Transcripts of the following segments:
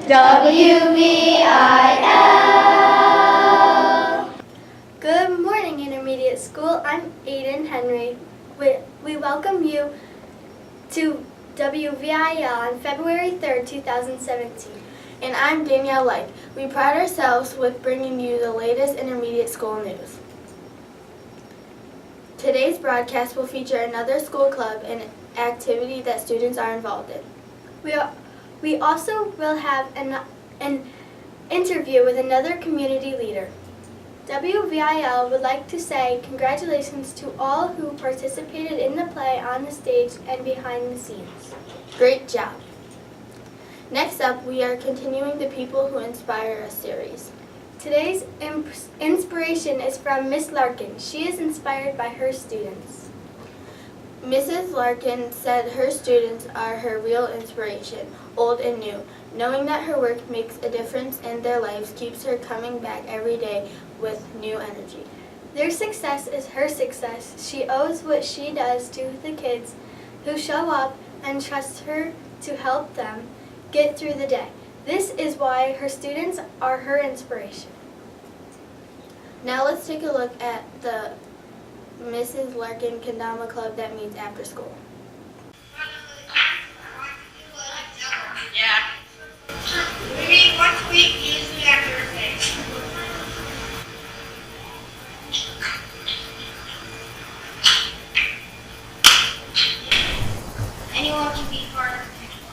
WVIL. Good morning, Intermediate School. I'm Aiden Henry. We welcome you to WVIL on February 3rd, 2017. And I'm Danielle Light. We pride ourselves with bringing you the latest intermediate school news. Today's broadcast will feature another school club and activity that students are involved in. We also will have an interview with another community leader. WVIL would like to say congratulations to all who participated in the play on the stage and behind the scenes. Great job! Next up, we are continuing the People Who Inspire Us series. Today's inspiration is from Miss Larkin. She is inspired by her students. Mrs. Larkin said her students are her real inspiration, old and new. Knowing that her work makes a difference in their lives keeps her coming back every day with new energy. Their success is her success. She owes what she does to the kids who show up and trust her to help them get through the day. This is why her students are her inspiration. Now let's take a look at the Mrs. Larkin Kendama Club that meets after school. Yeah. We meet once a week, usually on Thursdays. Anyone can be part of the club.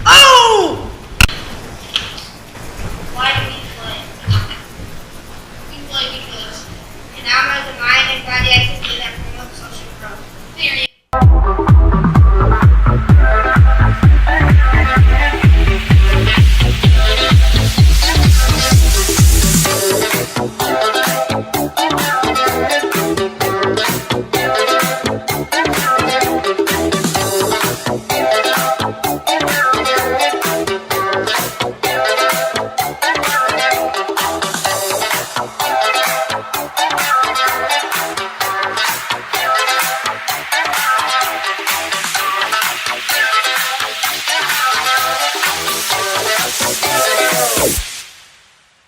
Oh! Why do we play? We play because it honors the mind and body activity that promotes social growth. Period.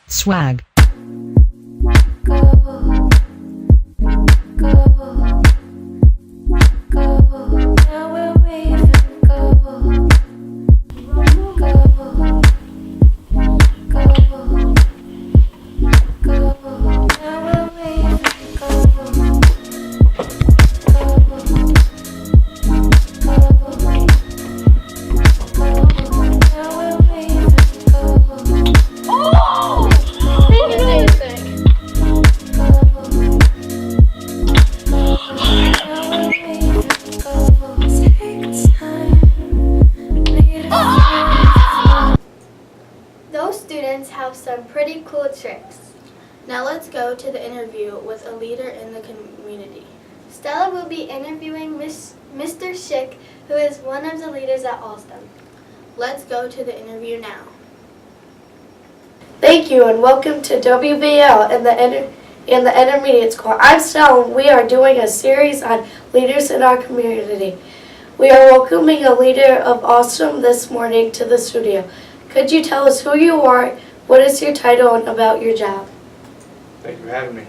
Swag. Those students have some pretty cool tricks. Now let's go to the interview with a leader in the community. Stella will be interviewing Mr. Schick, who is one of the leaders at Alston. Let's go to the interview now. Thank you and welcome to WVL and the Intermediate School. I'm Stella and we are doing a series on leaders in our community. We are welcoming a leader of Alston this morning to the studio. Could you tell us who you are, what is your title, and about your job? Thank you for having me.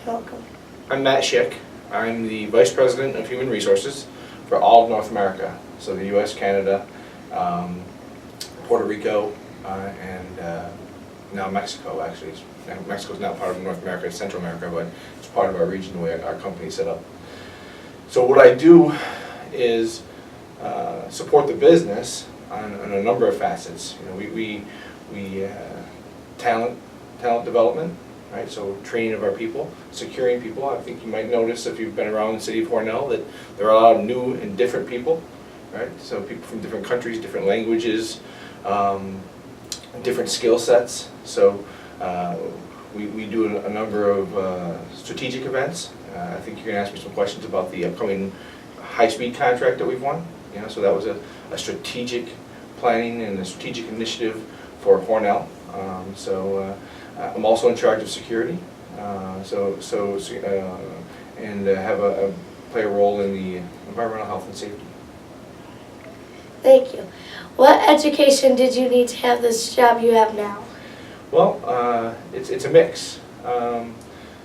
Welcome. I'm Matt Schick. I'm the Vice President of Human Resources for all of North America. So the U.S., Canada, Puerto Rico, and now Mexico, actually. Mexico is not part of North America, it's Central America, but it's part of our region the way our company is set up. So what I do is support the business on a number of facets. You know, we talent development, right? So training of our people, securing people. I think you might notice if you've been around the city of Hornell that there are a lot of new and different people, right? So people from different countries, different languages, different skill sets. So we do a number of strategic events. I think you're going to ask me some questions about the upcoming high-speed contract that we've won. You know, so that was a strategic planning and a strategic initiative for Hornell. I'm also in charge of security. And play a role in the environmental health and safety. Thank you. What education did you need to have this job you have now? Well, it's a mix.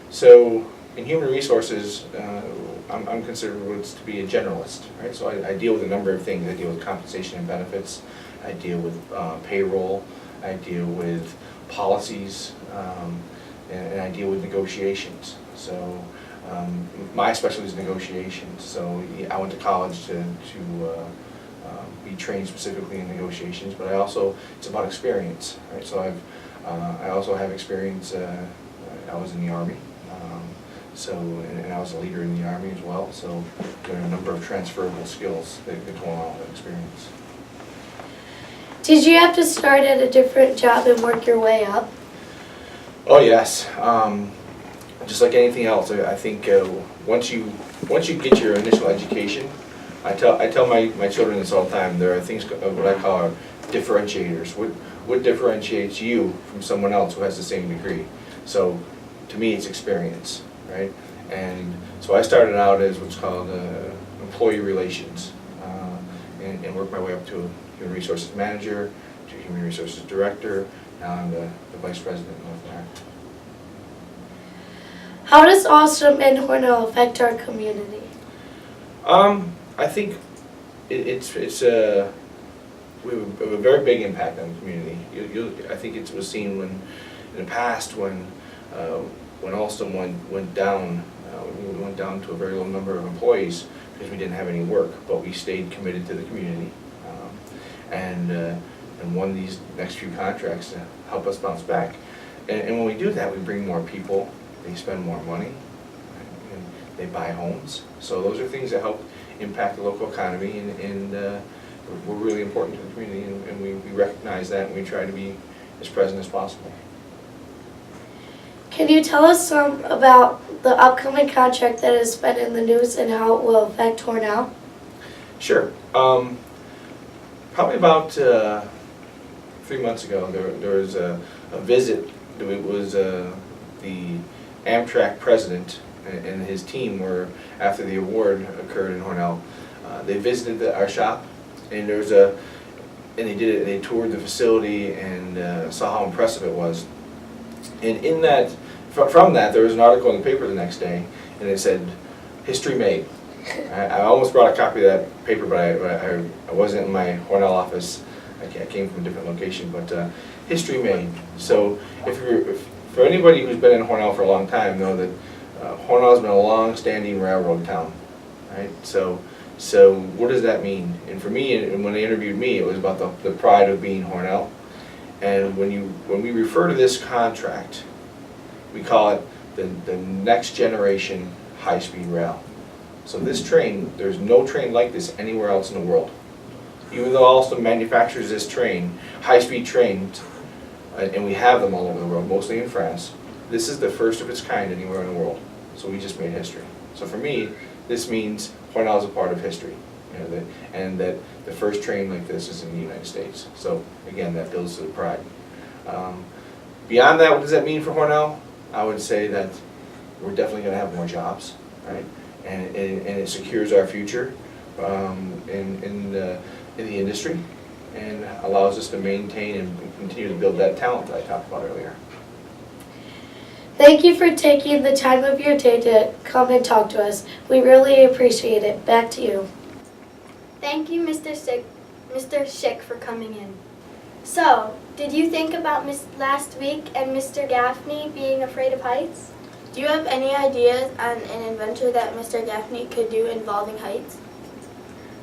So in human resources, I'm considered what's to be a generalist, right? So I deal with a number of things. I deal with compensation and benefits. I deal with payroll. I deal with policies, and I deal with negotiations. So my specialty is negotiations. So I went to college to be trained specifically in negotiations, but it's about experience, right? So I also have experience. I was in the Army, and I was a leader in the Army as well. So there are a number of transferable skills that go along with that experience. Did you have to start at a different job and work your way up? Oh yes, just like anything else, I think once you get your initial education, I tell my children this all the time. There are things what I call differentiators. What differentiates you from someone else who has the same degree? So to me, it's experience, right? And so I started out as what's called employee relations, and worked my way up to human resources manager, to human resources director. Now I'm the vice president of North America. How does Awesome and Hornell affect our community? I think we have a very big impact on the community. I think it was seen in the past when Alstom went down. We went down to a very low number of employees because we didn't have any work, but we stayed committed to the community, and won these next few contracts to help us bounce back. And when we do that, we bring more people. They spend more money. And they buy homes. So those are things that help impact the local economy, and we're really important to the community, and we recognize that, and we try to be as present as possible. Can you tell us some about the upcoming contract that has been in the news and how it will affect Hornell? Sure. Probably about 3 months ago, there was a visit. It was the Amtrak president and his team were, after the award occurred in Hornell, they visited our shop, and they toured the facility and saw how impressive it was. And from that, there was an article in the paper the next day, and it said, "History made." I almost brought a copy of that paper, but I wasn't in my Hornell office. I came from a different location, but history made. So for anybody who's been in Hornell for a long time, know that Hornell has been a long-standing railroad town, right? So what does that mean? And for me, and when they interviewed me, it was about the pride of being Hornell. And when we refer to this contract, we call it the next generation high-speed rail. So this train, there's no train like this anywhere else in the world. Even though Alstom manufactures this train, high-speed trains, and we have them all over the world, mostly in France, this is the first of its kind anywhere in the world. So we just made history. So for me, this means Hornell is a part of history, and that the first train like this is in the United States. So again, that builds to the pride. Beyond that, what does that mean for Hornell? I would say that we're definitely going to have more jobs, right? And it secures our future in the industry, and allows us to maintain and continue to build that talent that I talked about earlier. Thank you for taking the time of your day to come and talk to us. We really appreciate it. Back to you. Thank you, Mr. Schick, for coming in. So, did you think about last week and Mr. Gaffney being afraid of heights? Do you have any ideas on an adventure that Mr. Gaffney could do involving heights?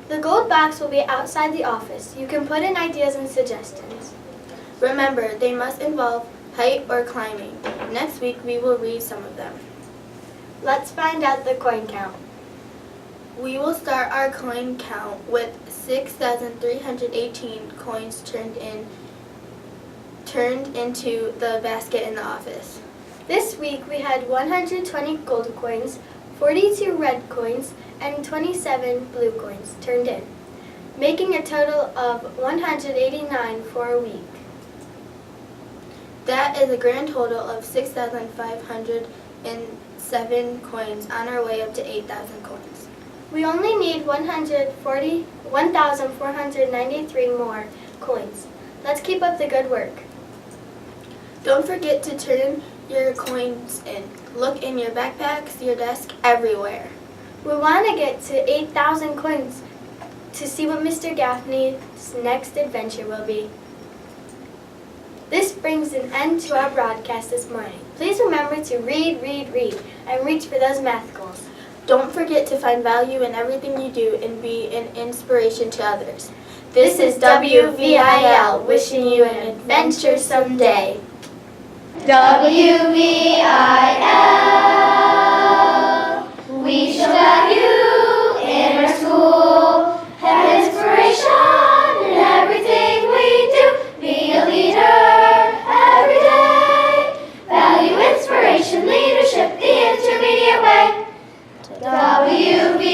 The gold box will be outside the office. You can put in ideas and suggestions. Remember, they must involve height or climbing. Next week we will read some of them. Let's find out the coin count. We will start our coin count with 6,318 coins turned into the basket in the office. This week we had 120 gold coins, 42 red coins, and 27 blue coins turned in, making a total of 189 for a week. That is a grand total of 6,507 coins on our way up to 8,000 coins. We only need 1,493 more coins. Let's keep up the good work. Don't forget to turn your coins in. Look in your backpacks, your desk, everywhere. We want to get to 8,000 coins to see what Mr. Gaffney's next adventure will be. This brings an end to our broadcast this morning. Please remember to read, and reach for those math goals. Don't forget to find value in everything you do and be an inspiration to others. This is WVIL, wishing you an adventure someday. WVIL, we shall value in our school, have inspiration in everything we do, be a leader every day, value inspiration, leadership, the intermediate way. WVIL.